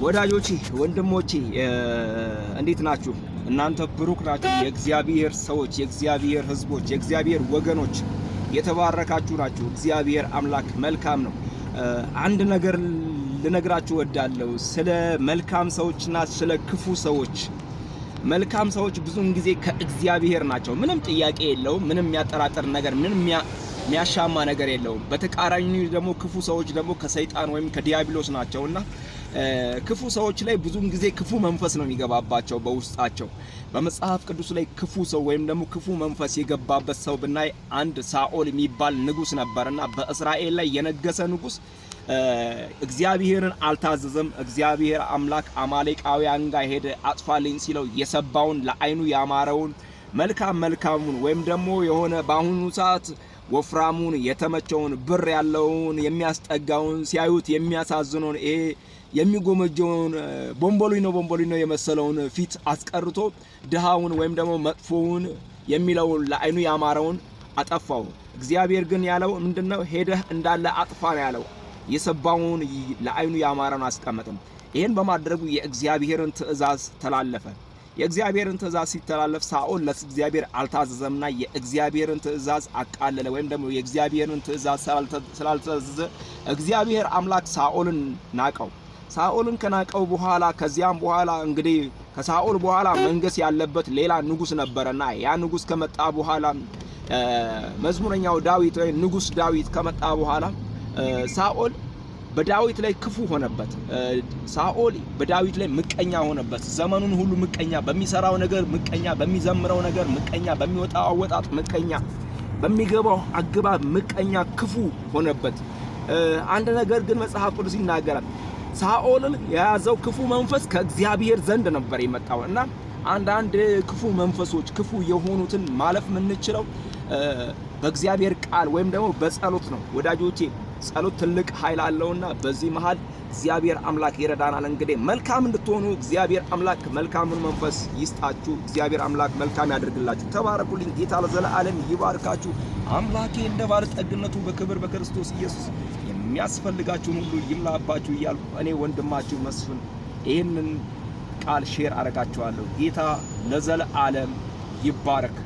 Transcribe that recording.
ወዳጆቼ ወንድሞቼ እንዴት ናችሁ? እናንተ ብሩክ ናችሁ። የእግዚአብሔር ሰዎች፣ የእግዚአብሔር ሕዝቦች፣ የእግዚአብሔር ወገኖች የተባረካችሁ ናችሁ። እግዚአብሔር አምላክ መልካም ነው። አንድ ነገር ልነግራችሁ ወዳለሁ ስለ መልካም ሰዎችና ስለ ክፉ ሰዎች። መልካም ሰዎች ብዙውን ጊዜ ከእግዚአብሔር ናቸው። ምንም ጥያቄ የለውም። ምንም የሚያጠራጥር ነገር፣ ምንም የሚያሻማ ነገር የለውም። በተቃራኒው ደግሞ ክፉ ሰዎች ደግሞ ከሰይጣን ወይም ከዲያብሎስ ናቸውና ክፉ ሰዎች ላይ ብዙውን ጊዜ ክፉ መንፈስ ነው የሚገባባቸው በውስጣቸው። በመጽሐፍ ቅዱስ ላይ ክፉ ሰው ወይም ደግሞ ክፉ መንፈስ የገባበት ሰው ብናይ አንድ ሳኦል የሚባል ንጉስ ነበርና በእስራኤል ላይ የነገሰ ንጉስ እግዚአብሔርን አልታዘዘም። እግዚአብሔር አምላክ አማሌቃውያን ጋር ሄደ አጥፋልኝ ሲለው የሰባውን ለአይኑ ያማረውን መልካሙን ወይም ደግሞ የሆነ በአሁኑ ሰዓት ወፍራሙን የተመቸውን ብር ያለውን የሚያስጠጋውን ሲያዩት የሚያሳዝነውን ይሄ የሚጎመጀውን ቦምቦሊኖ የመሰለውን ፊት አስቀርቶ ድሃውን ወይም ደግሞ መጥፎውን የሚለውን ለአይኑ ያማረውን አጠፋው። እግዚአብሔር ግን ያለው ምንድነው? ሄደህ እንዳለ አጥፋ ነው ያለው። የሰባውን ለአይኑ ያማረውን አስቀመጠም። ይሄን በማድረጉ የእግዚአብሔርን ትእዛዝ ተላለፈ። የእግዚአብሔርን ትእዛዝ ሲተላለፍ ሳኦል ለእግዚአብሔር አልታዘዘምና የእግዚአብሔርን ትእዛዝ አቃለለ። ወይም ደግሞ የእግዚአብሔርን ትእዛዝ ስላልታዘዘ እግዚአብሔር አምላክ ሳኦልን ናቀው። ሳኦልን ከናቀው በኋላ ከዚያም በኋላ እንግዲህ ከሳኦል በኋላ መንገስ ያለበት ሌላ ንጉስ ነበርና ያ ንጉስ ከመጣ በኋላ መዝሙረኛው ዳዊት ወይ ንጉስ ዳዊት ከመጣ በኋላ ሳኦል በዳዊት ላይ ክፉ ሆነበት። ሳኦል በዳዊት ላይ ምቀኛ ሆነበት። ዘመኑን ሁሉ ምቀኛ፣ በሚሰራው ነገር ምቀኛ፣ በሚዘምረው ነገር ምቀኛ፣ በሚወጣው አወጣጥ ምቀኛ፣ በሚገባው አግባብ ምቀኛ፣ ክፉ ሆነበት። አንድ ነገር ግን መጽሐፍ ቅዱስ ይናገራል። ሳኦልን የያዘው ክፉ መንፈስ ከእግዚአብሔር ዘንድ ነበር የመጣው እና አንዳንድ ክፉ መንፈሶች ክፉ የሆኑትን ማለፍ የምንችለው በእግዚአብሔር ቃል ወይም ደግሞ በጸሎት ነው። ወዳጆቼ ጸሎት ትልቅ ኃይል አለውና በዚህ መሃል እግዚአብሔር አምላክ ይረዳናል። እንግዲህ መልካም እንድትሆኑ እግዚአብሔር አምላክ መልካሙን መንፈስ ይስጣችሁ። እግዚአብሔር አምላክ መልካም ያደርግላችሁ። ተባረኩልኝ። ጌታ ለዘላለም ይባርካችሁ። አምላኬ እንደ ባለጠግነቱ በክብር በክርስቶስ ኢየሱስ የሚያስፈልጋችሁን ሁሉ ይምላባችሁ እያልኩ እኔ ወንድማችሁ መስፍን ይህንን ቃል ሼር አረጋችኋለሁ። ጌታ ለዘላለም ይባረክ።